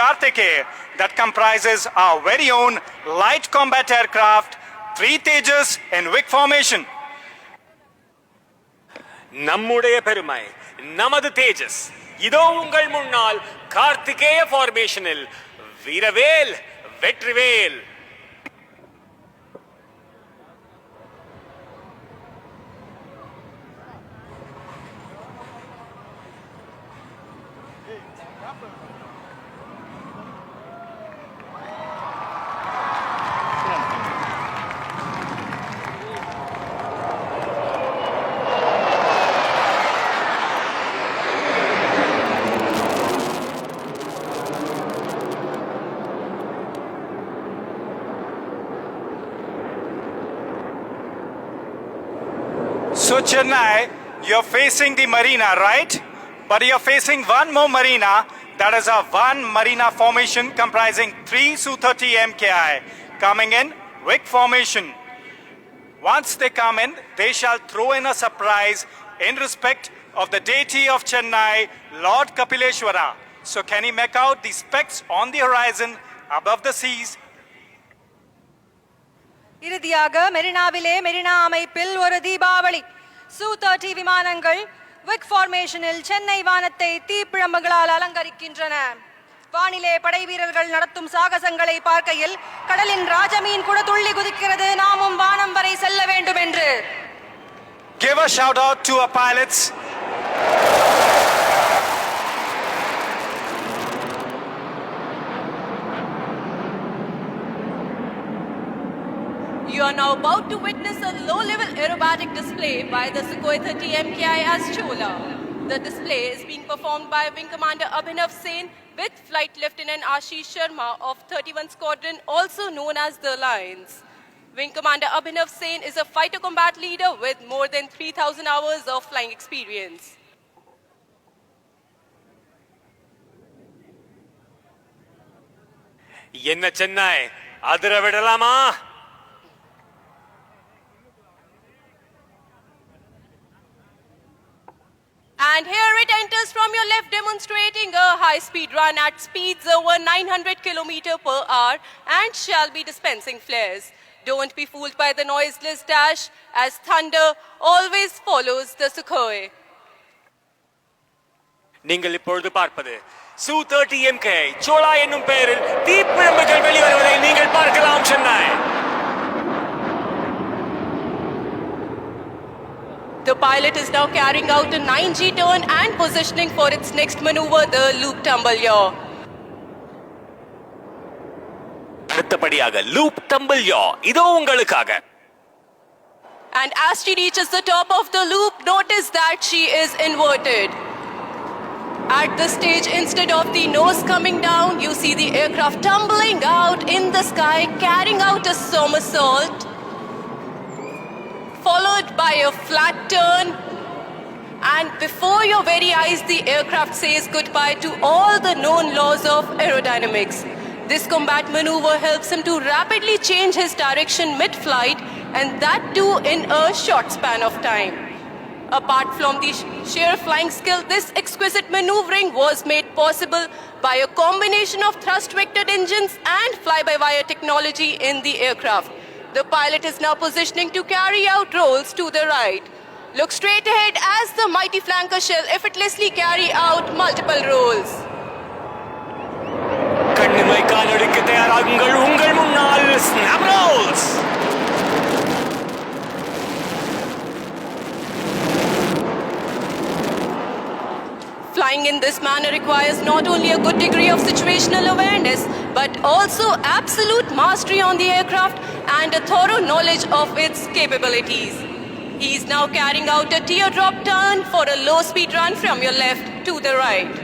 Karthikeya that comprises our very own light combat aircraft, 3 Tejas in Vic formation. நம்முடைய பெருமை நமது தேஜஸ் இதோ உங்கள் முன்னால் கார்த்திகேய ஃபார்மேஷனில் வீரவேல் Vetrivel. So Chennai, you're facing the marina, right? But you're facing one more marina, that is a one marina formation comprising 3 Su-30 MKI coming in Vic formation. Once they come in, they shall throw in a surprise in respect of the deity of Chennai, Lord Kapileshwara. So can you make out the specks on the horizon above the seas? இறுதியாக மெரினாவிலே மெரினா அமைப்பில் ஒரு Deepavali Su-30 விமானங்கள் விக் ஃபார்மேஷனில் சென்னை வானத்தை தீப்பிழம்புகளால் அலங்கரிக்கின்றன. வானிலே படை வீரர்கள் நடத்தும் சாகசங்களை பார்க்கையில் கடலின் ராஜமீன் கூட துள்ளி குதிக்கிறது, நாமும் வானம் வரை செல்ல வேண்டும் என்று. Give a shout out to our pilots. You are now about to witness a low-level aerobatic display by the Sukhoi 30 MKI Astola. The display is being performed by Wing Commander Abhinav Sen with Flight Lieutenant Ashish Sharma of 31 Squadron, also known as the Lions. Wing Commander Abhinav Sen is a fighter combat leader with more than 3,000 hours of flying experience. என்ன சென்னை அதிர விடலாமா? And here it enters from your left, demonstrating a high-speed run at speeds over 900 km per hour and shall be dispensing flares. Don't be fooled by the noiseless dash, as thunder always follows the Sukhoi. நீங்கள் இப்பொழுது பார்ப்பது Su-30 MKI Chola என்னும் பெயரில் தீப்பிழம்புகள் வெளிவருவதை நீங்கள் பார்க்கலாம் Chennai. The pilot is now carrying out a 9G turn and positioning for its next maneuver, the loop tumble yaw. அடுத்தபடியாக loop tumble யா இதோ உங்களுக்காக. And as she reaches the top of the loop, notice that she is inverted. At this stage, instead of the nose coming down, you see the aircraft tumbling out in the sky, carrying out a somersault, followed by a flat turn, and before your very eyes the aircraft says goodbye to all the known laws of aerodynamics. This combat maneuver helps him to rapidly change his direction mid-flight, and that too in a short span of time. Apart from the sheer flying skill, this exquisite maneuvering was made possible by a combination of thrust-vectored engines and fly-by-wire technology in the aircraft. The pilot is now positioning to carry out rolls to the right. Look straight ahead as the mighty flanker shall effortlessly carry out multiple rolls. கண்ணிமை காலடிக்கு தயாராகுங்கள், உங்கள் முன்னால் snap rolls. Flying in this manner requires not only a good degree of situational awareness, but also absolute mastery on the aircraft and a thorough knowledge of its capabilities. He is now carrying out a teardrop turn for a low-speed run from your left to the right.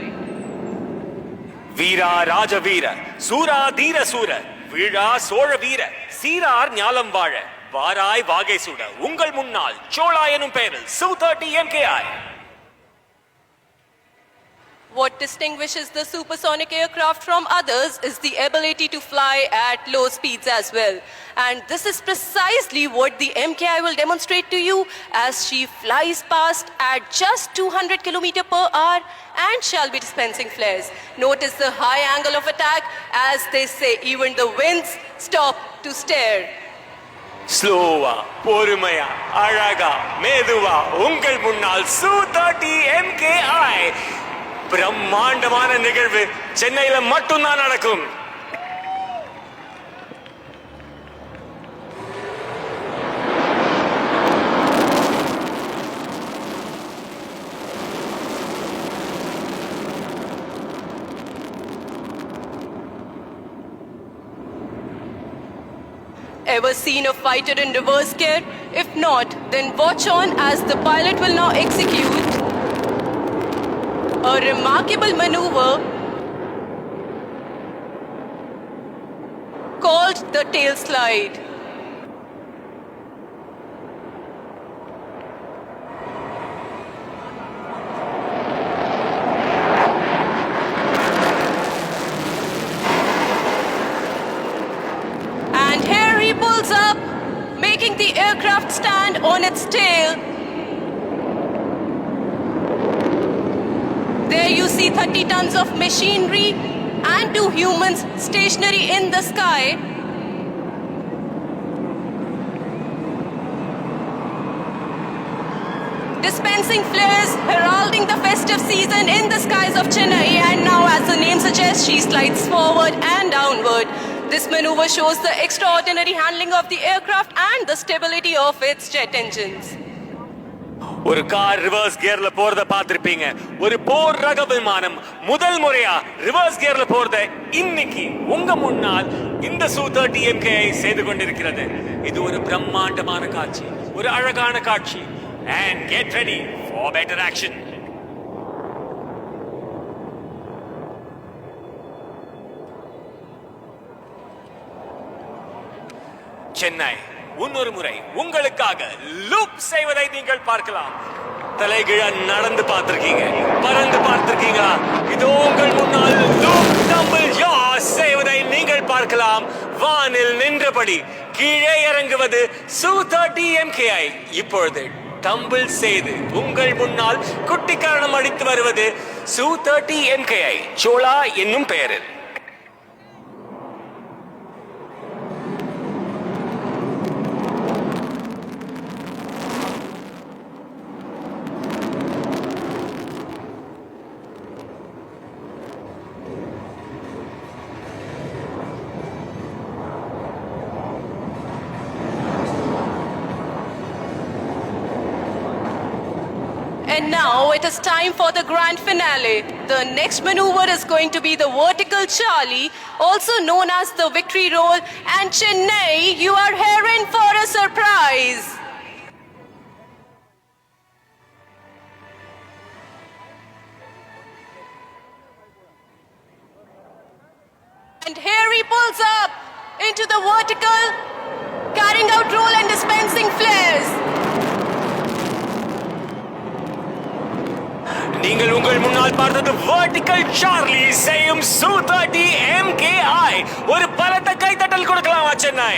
வீரா ராஜ வீர, சூரா தீர சூர, வீழா சோழ வீர, சீரார் ஞாலம் வாழ, வாராய் வாகை சூட, உங்கள் முன்னால் சோழா எனும் பெயரில் Su-30 MKI. What distinguishes the supersonic aircraft from others is the ability to fly at low speeds as well. And this is precisely what the MKI will demonstrate to you as she flies past at just 200 km per hour and shall be dispensing flares. Notice the high angle of attack. As they say, even the winds stop to stare. ஸ்லோவா, பொறுமையா, அழகா, மெதுவா உங்கள் முன்னால் Su-30 MKI. பிரம்மாண்டமான நிகழ்வு சென்னையில மட்டும்தான் நடக்கும். Ever seen a fighter in reverse gear? If not, then watch on as the pilot will now execute a remarkable maneuver called the tail slide. And here he pulls up, making the aircraft stand on its tail. There you see 30 tons of machinery and 2 humans stationary in the sky. Dispensing flares, heralding the festive season in the skies of Chennai. And now, as the name suggests, she slides forward and downward. This maneuver shows the extraordinary handling of the aircraft and the stability of its jet engines. ஒரு car reverse கியர்ல போறத பார்த்திருப்பீங்க. ஒரு போர் ரக விமானம் முதல் முறையா reverse கியர்ல போறத இன்னைக்கு உங்க முன்னால் இந்த Su-30 MKI செய்து கொண்டிருக்கிறது. இது ஒரு பிரம்மாண்டமான காட்சி, ஒரு அழகான காட்சி. And get ready for better action. Chennai இன்னொரு முறை உங்களுக்காக லூப் செய்வதை நீங்கள் பார்க்கலாம். தலைகீழ நடந்து பார்த்திருக்கீங்க, பறந்து பார்த்திருக்கீங்க. இதோ உங்கள் முன்னால் லூப் டம்பிள் யாஸ் செய்வதை நீங்கள் பார்க்கலாம். வானில் நின்றபடி கீழே இறங்குவது Su-30 MKI. இப்பொழுது டம்பிள் செய்து உங்கள் முன்னால் குட்டிக்காரணம் அடித்து வருவது Su-30 MKI சோலா என்னும் பெயரில். And now it is time for the grand finale. The next maneuver is going to be the vertical Charlie, also known as the victory roll. And Chennai, you are here in for a surprise. And here he pulls up into the vertical, carrying out roll and dispensing flares. நீங்கள் உங்கள் முன்னால் பார்த்தது vertical Charlie செய்யும் Su-30 MKI. ஒரு பலத்த கைத்தட்டல் கொடுக்கலாமா Chennai?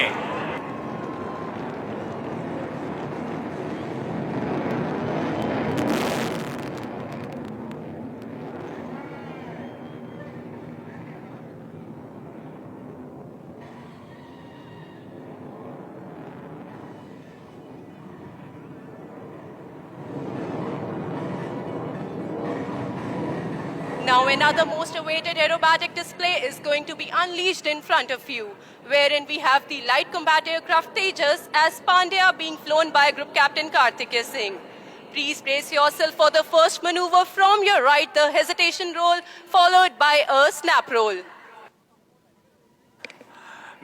Now another most awaited aerobatic display is going to be unleashed in front of you, wherein we have the light combat aircraft Tejas as Pandya being flown by Group Captain Karthikeya Singh. Please brace yourself for the first maneuver from your right, the hesitation roll, followed by a snap roll.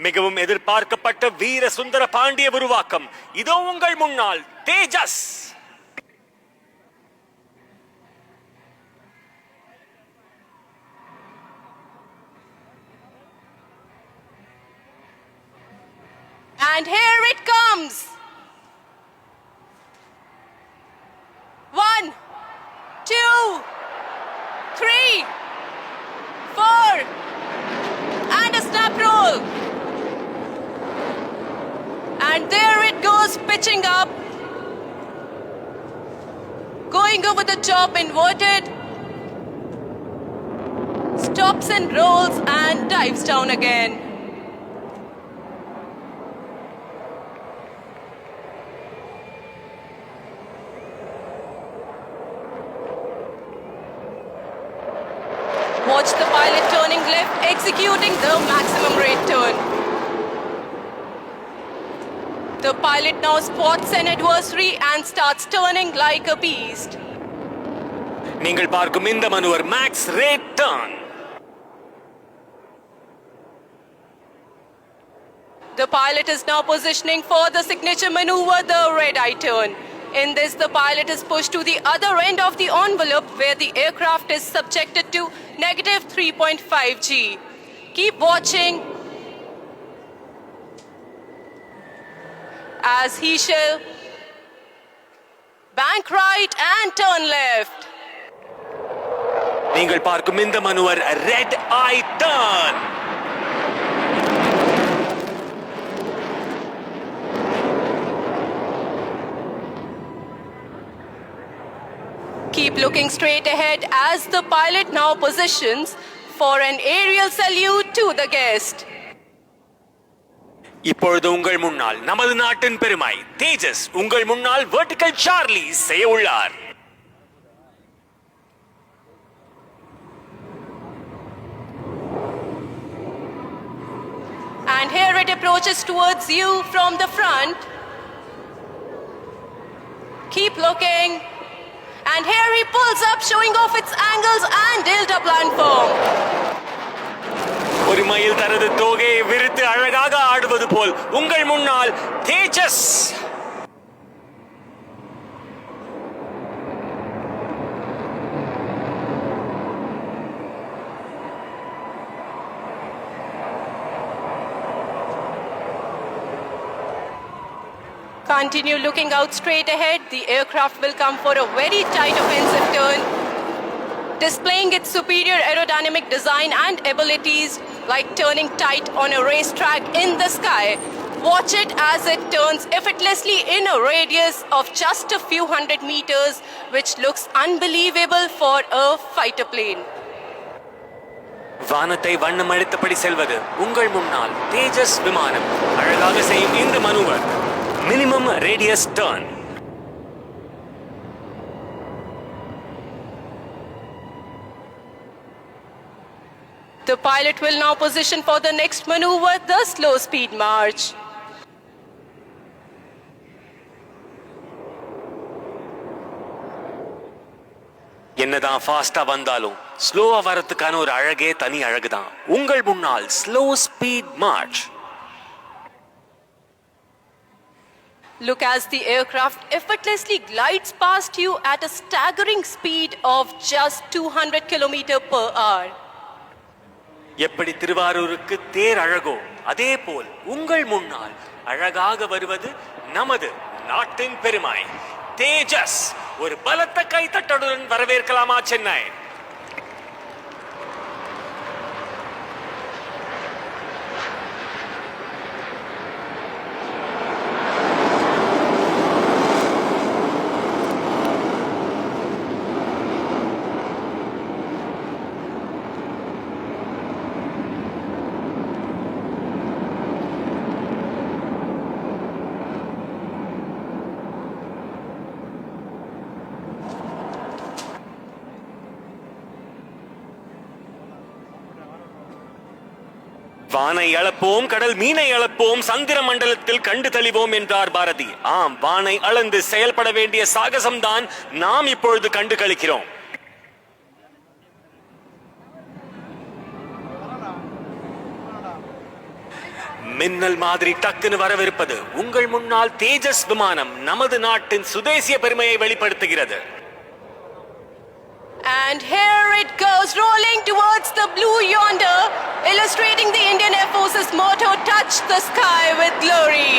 மிகவும் எதிர்பார்க்கப்பட்ட வீர சுந்தர பாண்டிய உருவாக்கம் இதோ உங்கள் முன்னால் தேஜஸ். And here it comes. 1, 2, 3. And there it goes, pitching up. Going over the top, inverted. Stops and rolls and dives down again. Watch the pilot turning left, executing the maximum rate turn. The pilot now spots an adversary and starts turning like a beast. நீங்கள் பார்க்கும் இந்த manoeuvre max rate turn. The pilot is now positioning for the signature maneuver, the red-eye turn. In this, the pilot is pushed to the other end of the envelope where the aircraft is subjected to negative 3.5 G. Keep watching as he shall bank right and turn left. நீங்கள் பார்க்கும் இந்த manoeuvre red eye turn. Keep looking straight ahead as the pilot now positions for an aerial salute to the guest. இப்பொழுது உங்கள் முன்னால் நமது நாட்டின் பெருமை தேஜஸ் உங்கள் முன்னால் வெர்டிகல் சார்லி செய்ய உள்ளார். And here it approaches towards you from the front. Keep looking. And here he pulls up, showing off its angles and delta-plan form. ஒரு மயில் தனது தோகையை விரித்து அழகாக ஆடுவது போல் உங்கள் முன்னால் தேஜஸ். Continue looking out straight ahead. The aircraft will come for a very tight offensive turn, displaying its superior aerodynamic design and abilities like turning tight on a racetrack in the sky. Watch it as it turns effortlessly in a radius of just a few hundred meters, which looks unbelievable for a fighter plane. வானத்தை வண்ணம் அடித்தபடி செல்வது உங்கள் முன்னால் தேஜஸ் விமானம் அழகாக செய்யும் இந்த manoeuvre minimum radius turn. The pilot will now position for the next maneuver, the slow speed march. என்னதான் ஃபாஸ்டா வந்தாலும் ஸ்லோவா வரதுக்கான ஒரு அழகே தனி அழகுதான். உங்கள் முன்னால் slow speed March. Look as the aircraft effortlessly glides past you at a staggering speed of just 200 km/h. எப்படி திருவாரூருக்கு தேர் அழகோ அதே போல் உங்கள் முன்னால் அழகாக வருவது நமது நாட்டின் பெருமை தேஜஸ். ஒரு பலத்த கைத்தட்டுடன் வரவேற்கலாமா சென்னை? வானை அளப்போம், கடல் மீனை அளப்போம், சந்திர மண்டலத்தில் கண்டு தெளிவோம் என்றார் பாரதி. ஆம், வானை அளந்து செயல்பட வேண்டிய சாகசம்தான் நாம் இப்பொழுது கண்டு கழிக்கிறோம். மின்னல் மாதிரி டக்குன்னு வரவிருப்பது உங்கள் முன்னால் தேஜஸ் விமானம் நமது நாட்டின் சுதேசிய பெருமையை வெளிப்படுத்துகிறது. And here it goes, rolling towards the blue yonder, illustrating the Indian Air Force's motto, touch the sky with glory.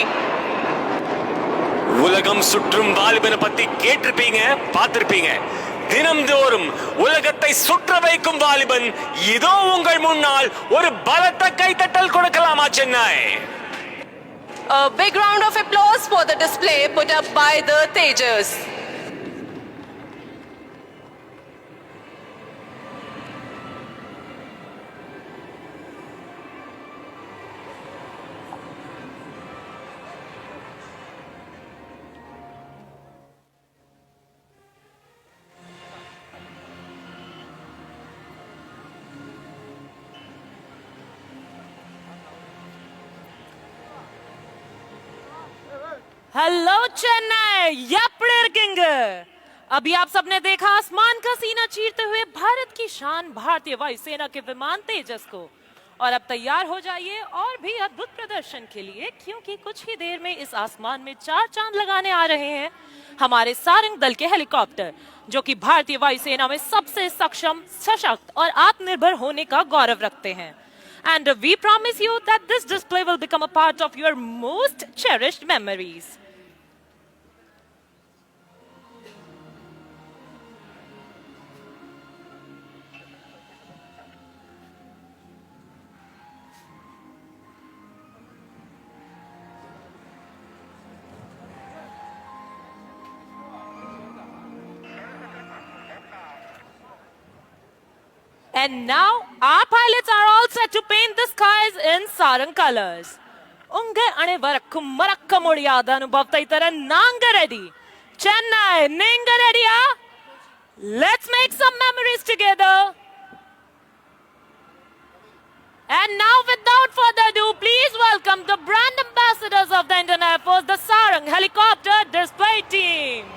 உலகம் சுற்றும் வாலிபனை பத்தி கேட்டிருப்பீங்க, பார்த்திருப்பீங்க. தினம்தோறும் உலகத்தை சுற்ற வைக்கும் வாலிபன் இதோ உங்கள் முன்னால். ஒரு பலத்த கைத்தட்டல் கொடுக்கலாமா Chennai? A big round of applause for the display put up by the Tejas. Hello Chennai यपड़िरकिंग। अभी आप सबने देखा आसमान का सीना चीरते हुए भारत की शान भारतीय वायुसेना के विमान तेजस को। और अब तैयार हो जाइए और भी अद्भुत प्रदर्शन के लिए, क्योंकि कुछ ही देर में इस आसमान में 4 चांद लगाने आ रहे हैं हमारे सारंग दल के हेलीकॉप्टर, जो कि भारतीय वायुसेना में सबसे सक्षम, सशक्त और आत्मनिर्भर होने का गौरव रखते हैं। And we promise you that this display will become a part of your most cherished memories. And now our pilots are all set to paint the skies in Sarang colors. Unge ane varakku marakka modiyada anubhavta itara nanga ready. Chennai, ninga ready ya? Let's make some memories together. And now without further ado, please welcome the brand ambassadors of the Indian Air Force, the Sarang Helicopter Display Team.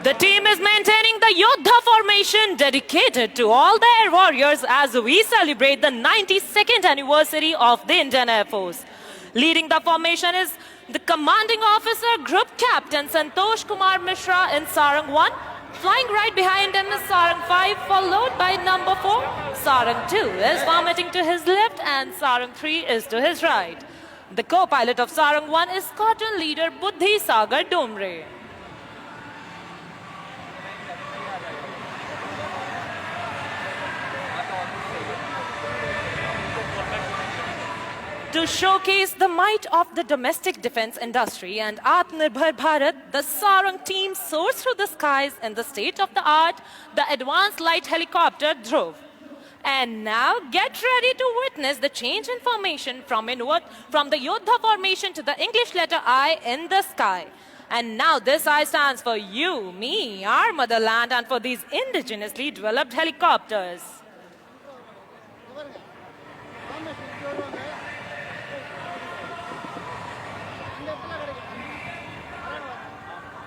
The team is maintaining the Yodha formation dedicated to all the air warriors as we celebrate the 92nd anniversary of the Indian Air Force. Leading the formation is the Commanding Officer Group Captain Santosh Kumar Mishra in Sarang 1. Flying right behind him is Sarang 5, followed by number 4. Sarang 2 is vomiting to his left and Sarang 3 is to his right. The co-pilot of Sarang 1 is Squadron Leader Buddhi Sagar Domre. To showcase the might of the domestic defense industry and Atmanirbhar Bharat, the Sarang team soars through the skies in the state-of-the-art, the advanced light helicopter Dhruv. And now get ready to witness the change in formation from the Yodha formation to the English letter I in the sky. And now this I stands for you, me, our motherland, and for these indigenously developed helicopters.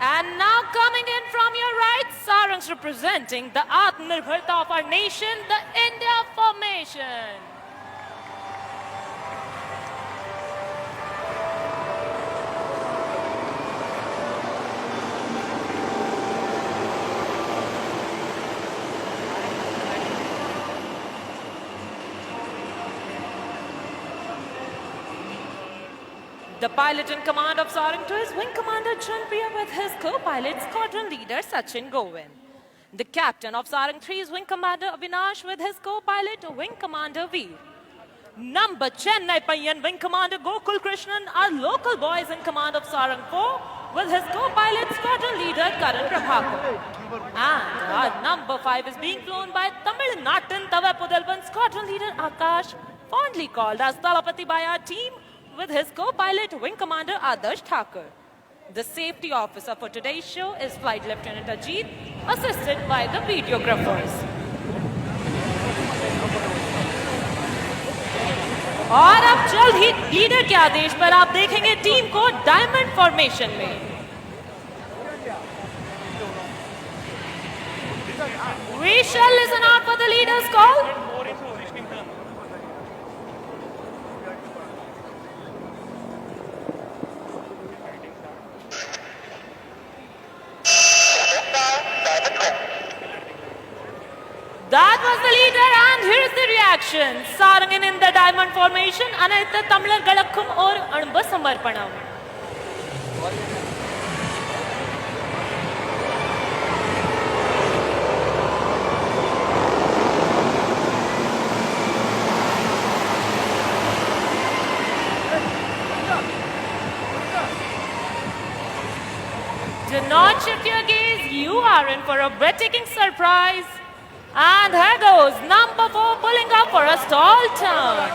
And now coming in from your right, Sarangs representing the Atmanirbharta of our nation, the India formation. The pilot in command of Sarang 2 is Wing Commander Chunpriya with his co-pilot Squadron Leader Sachin Govind. The captain of Sarang 3 is Wing Commander Avinash with his co-pilot Wing Commander Veer. Number Chennai Payyan Wing Commander Gokul Krishnan are local boys in command of Sarang 4 with his co-pilot Squadron Leader Karan Prabhakar. And our number 5 is being flown by Tamil Natan Tavapudalvan Squadron Leader Akash, fondly called as Talapati by our team, with his co-pilot Wing Commander Adarsh Thakur. The safety officer for today's show is Flight Lieutenant Ajit, assisted by the videographers. और अब जल्द ही leader के आदेश पर आप देखेंगे team को diamond formation में। We shall listen out for the leader's call. That was the leader, and here's the reaction. attention, Sarangin in the diamond formation, Anayatha Tamlar Galakkum or Anba Samarpanam. Do not shift your gaze, you are in for a breathtaking surprise. And here goes number 4 pulling up for a stall turn.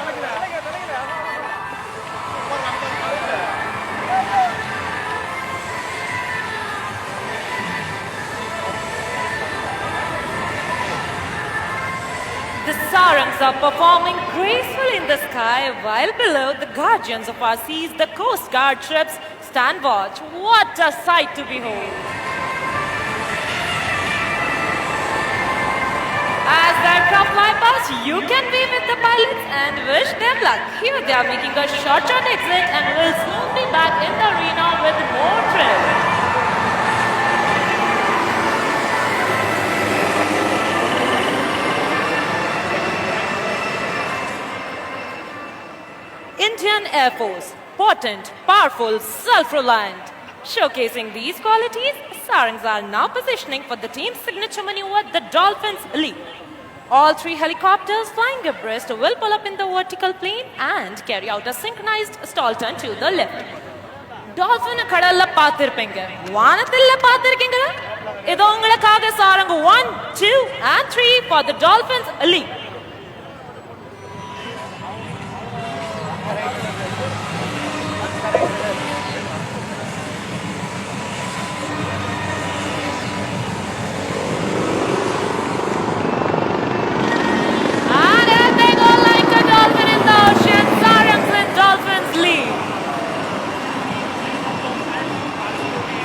The sarangs are performing gracefully in the sky, while below the guardians of our seas, the Coast Guard ships, stand watch. What a sight to behold! As the aircraft fly past, you can be with the pilots and wish them luck. Here they are making a short exit and will soon be back in the arena with more thrill. Indian Air Force, potent, powerful, self-reliant. Showcasing these qualities, sarangs are now positioning for the team's signature maneuver, the Dolphins Leap. All 3 helicopters flying abreast will pull up in the vertical plane and carry out a synchronized stall turn to the left. Dolphin kadalla paathirpinga. Vaanathilla paathirkingala? Idu ungalukkaga sarang 1, 2 and 3 for the Dolphins Leap.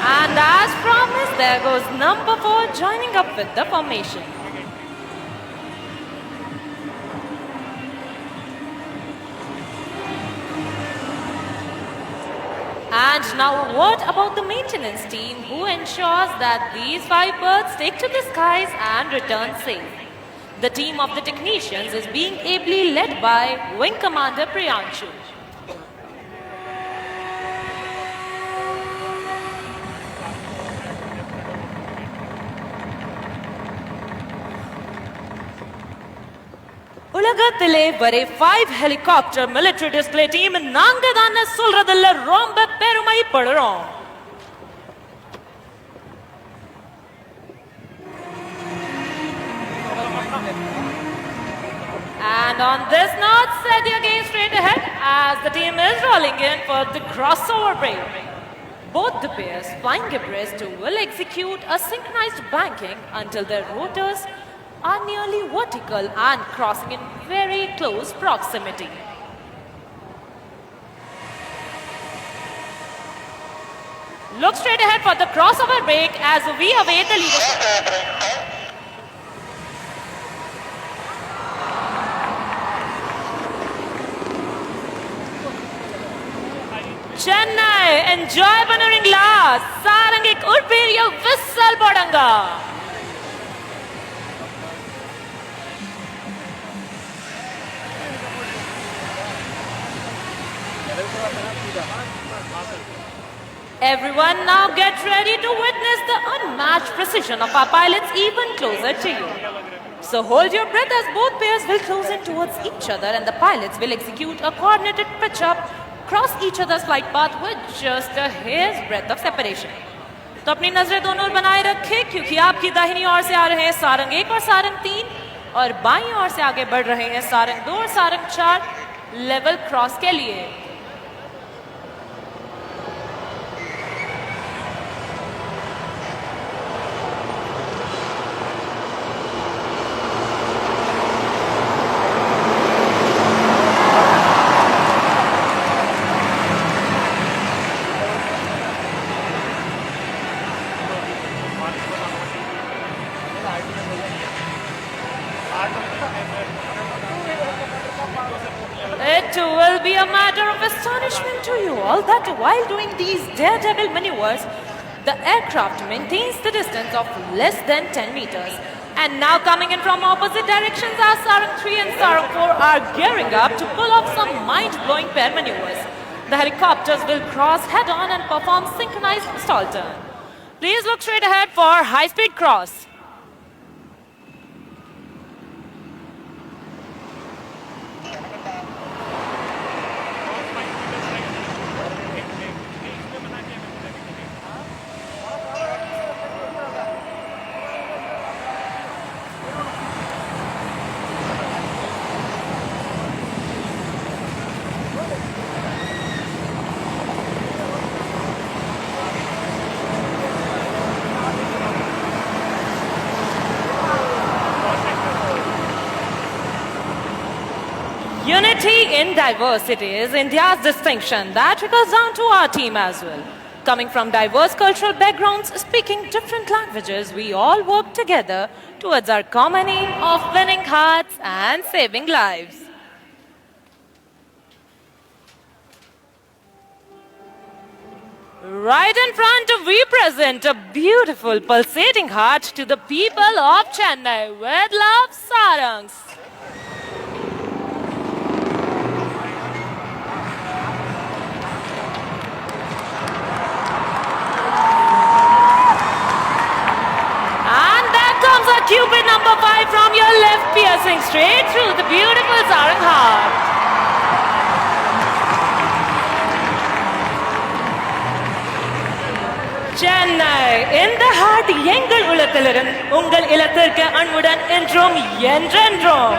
And as promised, there goes number 4 joining up with the formation. And now what about the maintenance team who ensures that these 5 birds take to the skies and return safe? The team of the technicians is being ably led by Wing Commander Priyanshu. உலகத்திலே வரை 5 helicopter military display team நாங்க தான சொல்றதுல ரொம்ப பெருமைப்படுறோம். And on this note, set your gaze straight ahead as the team is rolling in for the crossover break. Both the pairs flying abreast will execute a synchronized banking until their rotors are nearly vertical and crossing in very close proximity. Look straight ahead for the crossover break as we await the leadership. Chennai, enjoy maneuvering last. Sarangik Urpiriya whistle bodanga. Everyone now get ready to witness the unmatched precision of our pilots even closer to you. So hold your breath as both pairs will close in towards each other and the pilots will execute a coordinated pitch up, cross each other's flight path with just a hair's breadth of separation. तो अपनी नजरें दोनों ओर बनाए रखें क्योंकि आपकी दाहिनी ओर से आ रहे हैं सारंग 1 और सारंग 3 और बाईं ओर से आगे बढ़ रहे हैं सारंग 2 और सारंग 4 लेवल क्रॉस के लिए. It will be a matter of astonishment to you all that while doing these daredevil maneuvers, the aircraft maintains the distance of less than 10 meters. And now coming in from opposite directions, our Sarang 3 and Sarang 4 are gearing up to pull off some mind-blowing pair maneuvers. The helicopters will cross head-on and perform synchronized stall turn. Please look straight ahead for high-speed cross. Unity in diversity is India's distinction. That trickles down to our team as well. Coming from diverse cultural backgrounds, speaking different languages, we all work together towards our common aim of winning hearts and saving lives. Right in front, we present a beautiful pulsating heart to the people of Chennai with love, Sarangs. Cupid number 5 from your left, piercing straight through the beautiful Sarang heart. Chennai, in the heart, எங்கள் உலத்திலிருந்து உங்கள் இல்லத்திற்கு அன்புடன் என்றும் என்றென்றும்.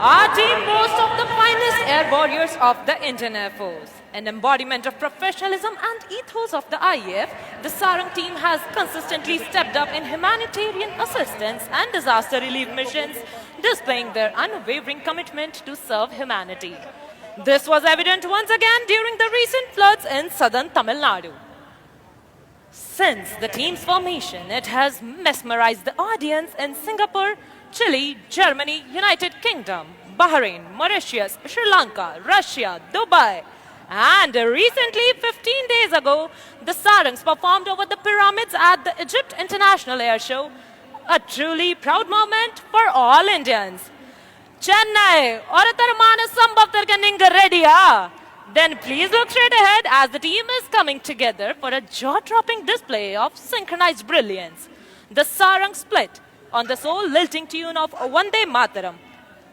Our team boasts of the finest air warriors of the Indian Air Force. An embodiment of professionalism and ethos of the IAF, the Sarang team has consistently stepped up in humanitarian assistance and disaster relief missions, displaying their unwavering commitment to serve humanity. This was evident once again during the recent floods in southern Tamil Nadu. Since the team's formation, it has mesmerized the audience in Singapore, Chile, Germany, United Kingdom, Bahrain, Mauritius, Sri Lanka, Russia, Dubai. And recently, 15 days ago, the Sarangs performed over the pyramids at the Egypt International Air Show. A truly proud moment for all Indians. Chennai, Oratarmana Sambhavtarka ninga ready-a? Then please look straight ahead as the team is coming together for a jaw-dropping display of synchronized brilliance. The Sarang split on the soul-lilting tune of Vande Mataram.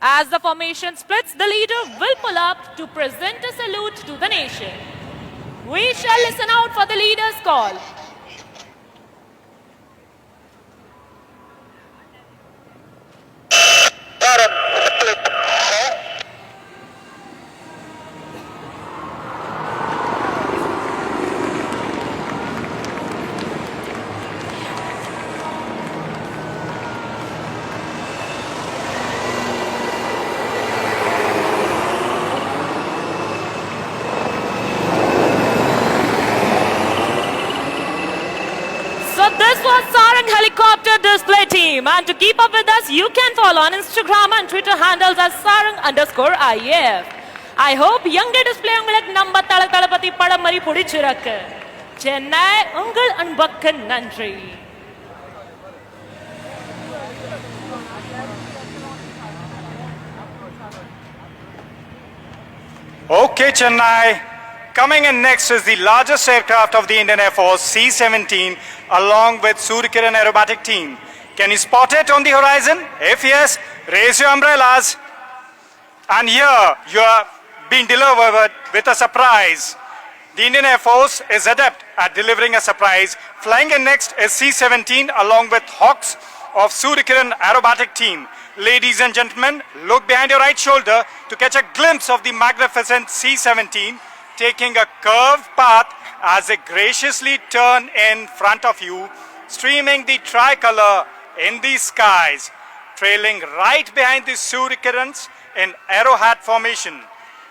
As the formation splits, the leader will pull up to present a salute to the nation. We shall listen out for the leader's call. Helicopter display team, and to keep up with us, you can follow on Instagram and Twitter handles as Sarang_IF. I hope young display உங்களுக்கு நம்ம தளபதி படம் மாதிரி பிடிச்சிருக்கு. சென்னை உங்கள் அன்புக்கு நன்றி. Okay, Chennai. Coming in next is the largest aircraft of the Indian Air Force, C-17, along with Suryakiran Aerobatic Team. Can you spot it on the horizon? If yes, raise your umbrellas. And here, you are being delivered with a surprise. The Indian Air Force is adept at delivering a surprise. Flying in next is C-17 along with Hawks of Suryakiran Aerobatic Team. Ladies and gentlemen, look behind your right shoulder to catch a glimpse of the magnificent C-17 taking a curved path as they graciously turn in front of you, streaming the tricolor in the skies, trailing right behind the Suryakirans in arrowhat formation.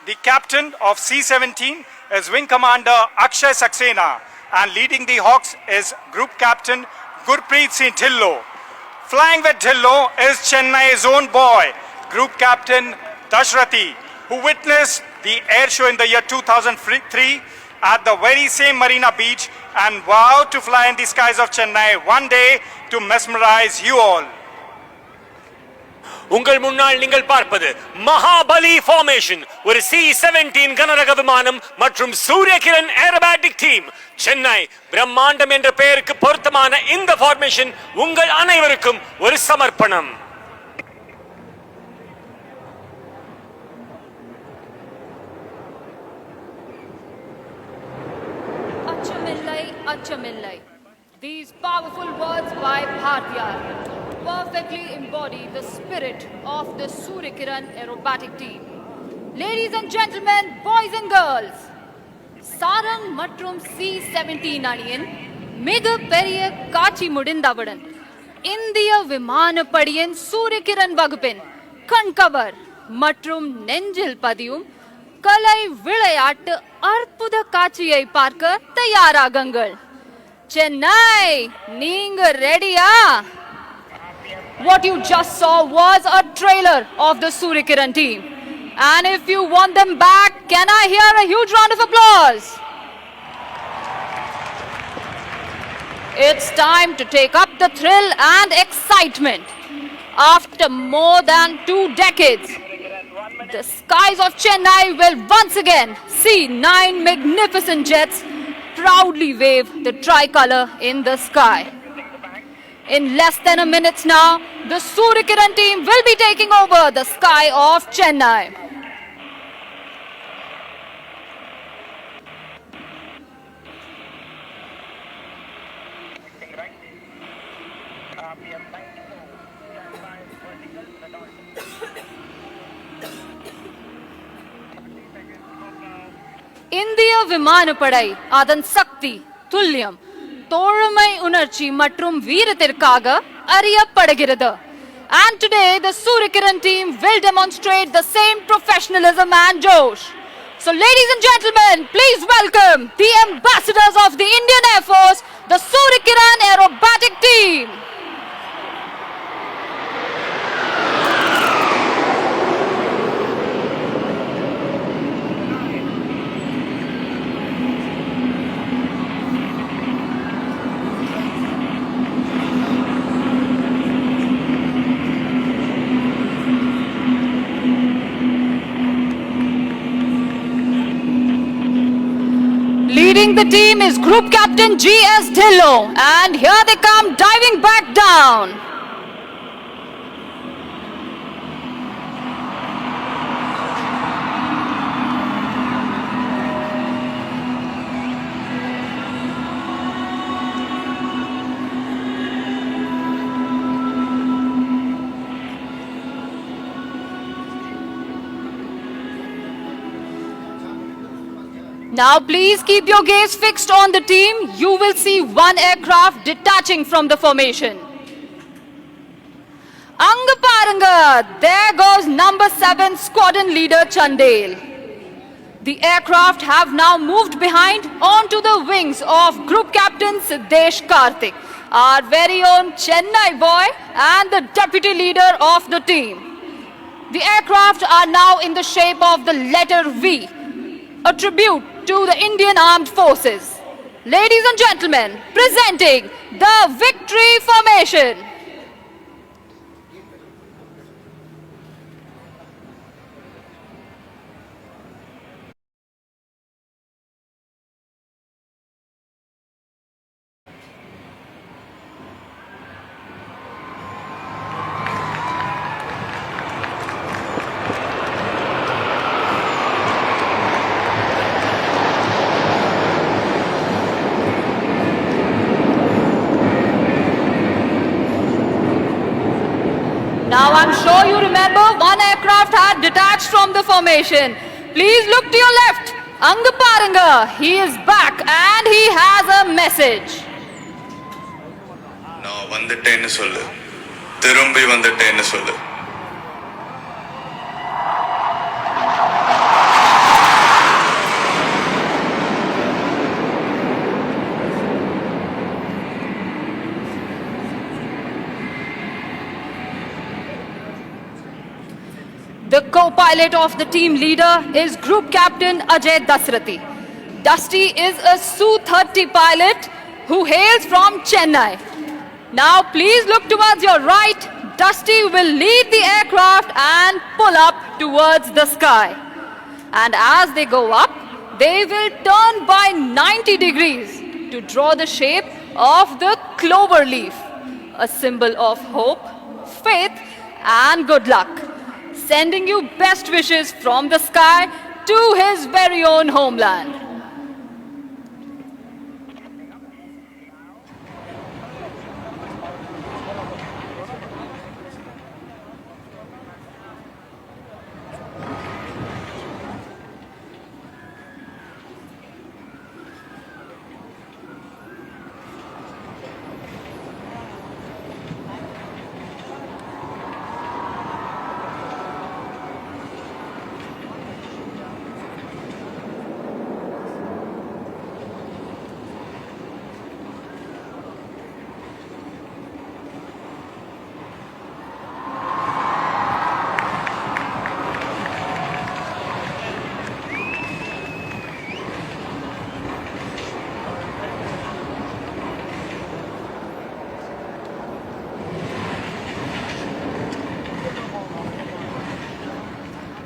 The captain of C-17 is Wing Commander Akshay Saxena, and leading the Hawks is Group Captain Gurpreet Singh Dhillon. Flying with Dhillon is Chennai's own boy, Group Captain Dashrathi, who witnessed the air show in the year 2003 at the very same Marina Beach and vowed to fly in the skies of Chennai one day to mesmerize you all. உங்கள் முன்னால் நீங்கள் பார்ப்பது Mahabali formation, ஒரு C-17 கனரக விமானம் மற்றும் Surya Kiran aerobatic team. Chennai பிரம்மாண்டம் என்ற பெயருக்கு பொருத்தமான இந்த ஃபார்மேஷன் உங்கள் அனைவருக்கும் ஒரு சமர்ப்பணம். Achamillai, Achamillai. These powerful words by Bhartiyar perfectly embody the spirit of the Suryakiran aerobatic team. Ladies and gentlemen, boys and girls, Sarang மற்றும் C-17 அணியின் மிக பெரிய காட்சி முடிந்தவுடன் இந்திய விமானப்படையின் சூரியகிரண் வகுப்பின் கண்கவர் மற்றும் நெஞ்சில் பதியும் கலை விளையாட்டு அற்புத காட்சியை பார்க்க தயாராகுங்கள். சென்னை, நீங்க ரெடியா? What you just saw was a trailer of the Suryakiran team. And if you want them back, can I hear a huge round of applause? It's time to take up the thrill and excitement. After more than 2 decades, the skies of Chennai will once again see 9 magnificent jets proudly wave the tricolor in the sky. In less than a minute now, the Suryakiran team will be taking over the sky of Chennai. இந்திய விமானப்படை அதன் சக்தி, துல்லியம், தோழமை உணர்ச்சி மற்றும் வீரத்திற்காக அறியப்படுகிறது. And today the Suryakiran team will demonstrate the same professionalism and josh. So ladies and gentlemen, please welcome the ambassadors of the Indian Air Force, the Suryakiran aerobatic team. Leading the team is Group Captain G.S. Dhillon, and here they come diving back down. Now please keep your gaze fixed on the team. You will see one aircraft detaching from the formation. Anga paranga, there goes number 7 squadron leader Chandel. The aircraft have now moved behind onto the wings of Group Captain Siddesh Karthik, our very own Chennai boy and the deputy leader of the team. The aircraft are now in the shape of the letter V, a tribute to the Indian Armed Forces. Ladies and gentlemen, presenting the Victory Formation. Now I'm sure you remember one aircraft had detached from the formation. Please look to your left. Anga Paranga, he is back and he has a message. நான் வந்துட்டேன்னு சொல்லு, திரும்பி வந்துட்டேன்னு சொல்லு. The co-pilot of the team leader is Group Captain Ajay Dasrathi. Dusty is a Su-30 pilot who hails from Chennai. Now please look towards your right. Dusty will lead the aircraft and pull up towards the sky. And as they go up, they will turn by 90 degrees to draw the shape of the clover leaf, a symbol of hope, faith, and good luck. Sending you best wishes from the sky to his very own homeland.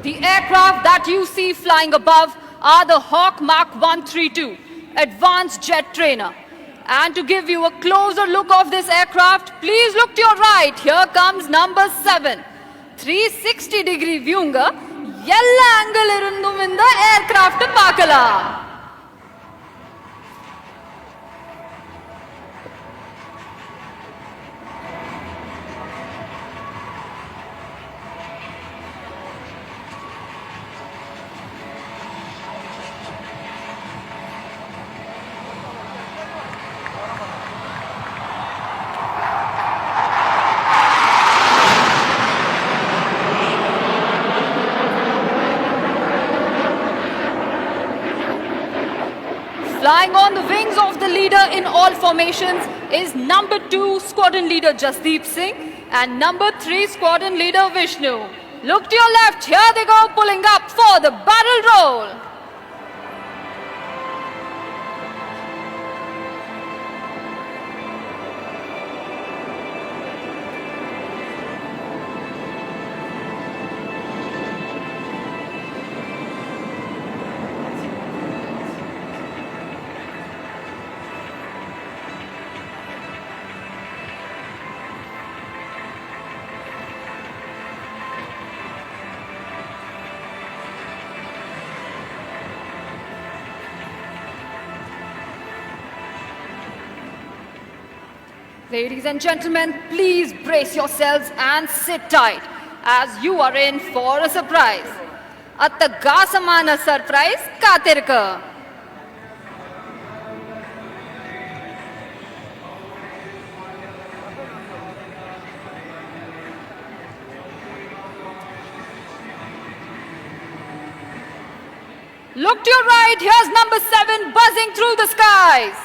The aircraft that you see flying above are the Hawk Mark 132 Advanced Jet Trainer. And to give you a closer look of this aircraft, please look to your right. Here comes number 7. 360 degree viewunga ella angle irundum inda aircraft paakala. Flying on the wings of the leader in all formations is number 2 Squadron Leader Jasdeep Singh and number 3 Squadron Leader Vishnu. Look to your left, here they go pulling up for the barrel roll. Ladies and gentlemen, please brace yourselves and sit tight as you are in for a surprise. Attagasamana surprise katirka. Look to your right, here's number 7 buzzing through the skies.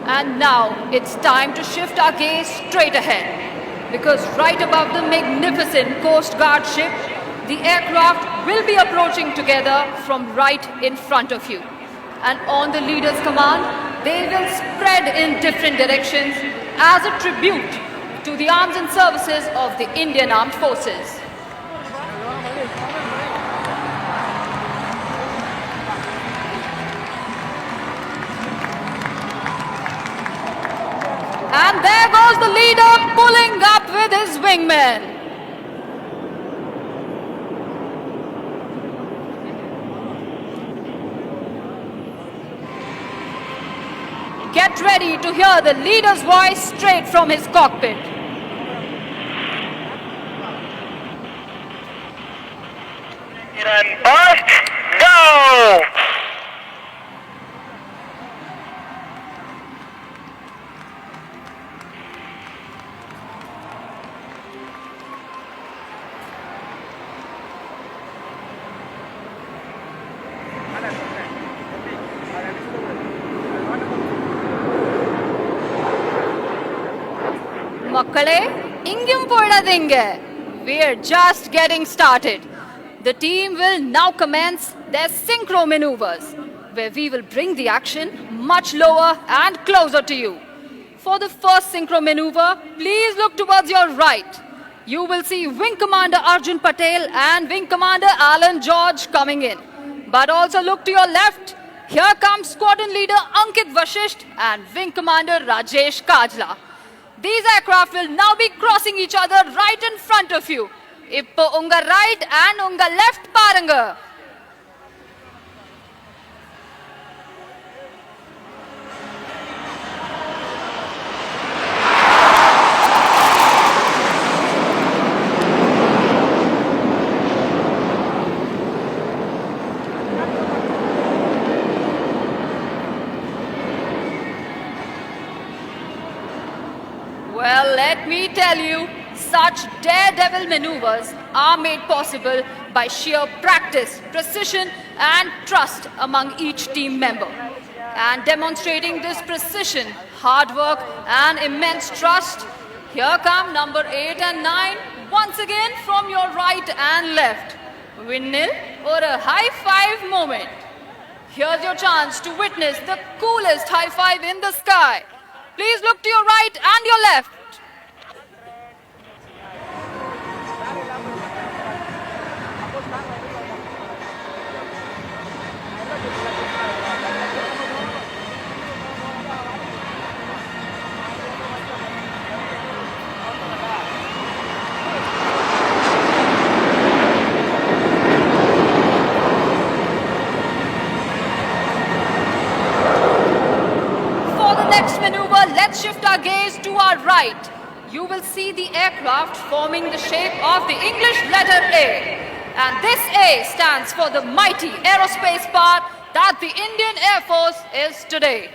And now it's time to shift our gaze straight ahead. Because right above the magnificent Coast Guard ship, the aircraft will be approaching together from right in front of you. And on the leader's command, they will spread in different directions as a tribute to the arms and services of the Indian Armed Forces. And there goes the leader pulling up with his wingmen. Get ready to hear the leader's voice straight from his cockpit. And bust, go! Makkale, ingum poidadinge. We're just getting started. The team will now commence their synchro maneuvers, where we will bring the action much lower and closer to you. For the first synchro maneuver, please look towards your right. You will see Wing Commander Arjun Patel and Wing Commander Alan George coming in. But also look to your left. Here comes Squadron Leader Ankit Vashisht and Wing Commander Rajesh Kajla. These aircraft will now be crossing each other right in front of you. Ippo unga right and unga left paranga. Well, let me tell you, such daredevil maneuvers are made possible by sheer practice, precision and trust among each team member. And demonstrating this precision, hard work and immense trust, here come number 8 and 9 once again from your right and left. Windmill or a high five moment. Here's your chance to witness the coolest high five in the sky. Please look to your right and your left. Next maneuver, let's shift our gaze to our right. You will see the aircraft forming the shape of the English letter A. And this A stands for the mighty aerospace power that the Indian Air Force is today.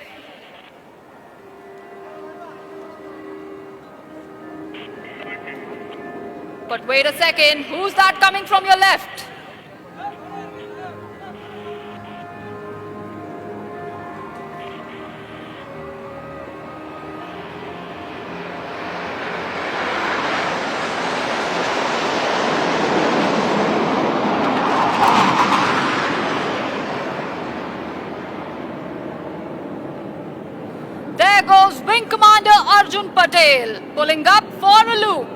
But wait a second, who's that coming from your left? There goes Wing Commander Arjun Patel, pulling up for a loop.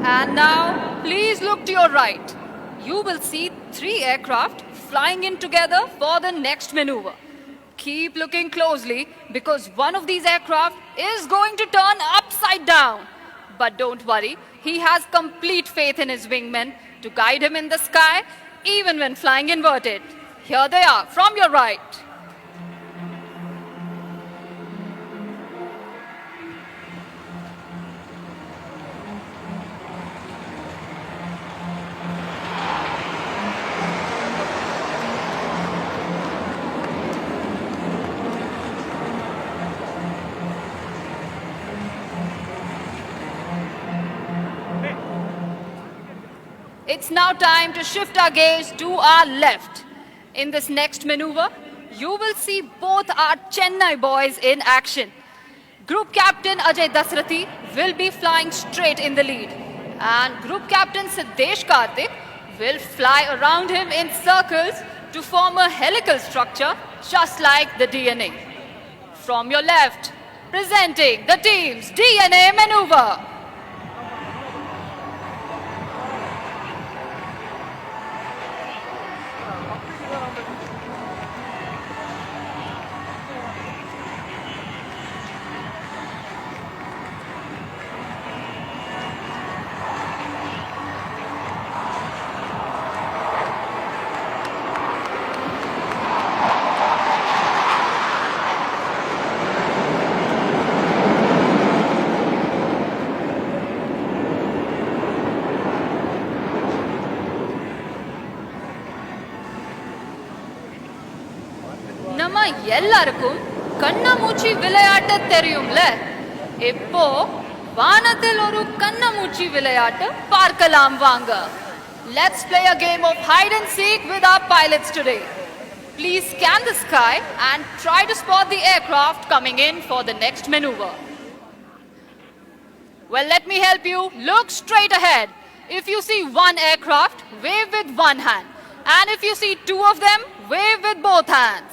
And now, please look to your right. You will see 3 aircraft flying in together for the next maneuver. Keep looking closely because one of these aircraft is going to turn upside down. But don't worry, he has complete faith in his wingmen to guide him in the sky even when flying inverted. Here they are from your right. It's now time to shift our gaze to our left. In this next maneuver, you will see both our Chennai boys in action. Group Captain Ajay Dasrathi will be flying straight in the lead. And Group Captain Siddesh Karthik will fly around him in circles to form a helical structure just like the DNA. From your left, presenting the team's DNA maneuver. எல்லாருக்கும் கண்ணாமூச்சி விளையாட்டு தெரியும்ல? இப்போ வானத்தில் ஒரு கண்ணாமூச்சி விளையாட்டு பார்க்கலாம் வாங்க. Let's play a game of hide and seek with our pilots today. Please scan the sky and try to spot the aircraft coming in for the next maneuver. Well, let me help you. Look straight ahead. If you see one aircraft, wave with one hand. And if you see two of them, wave with both hands.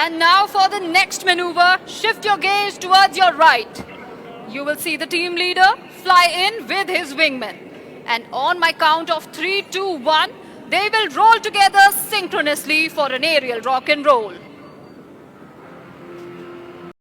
And now for the next maneuver, shift your gaze towards your right. You will see the team leader fly in with his wingman. And on my count of 3, 2, 1, they will roll together synchronously for an aerial rock and roll.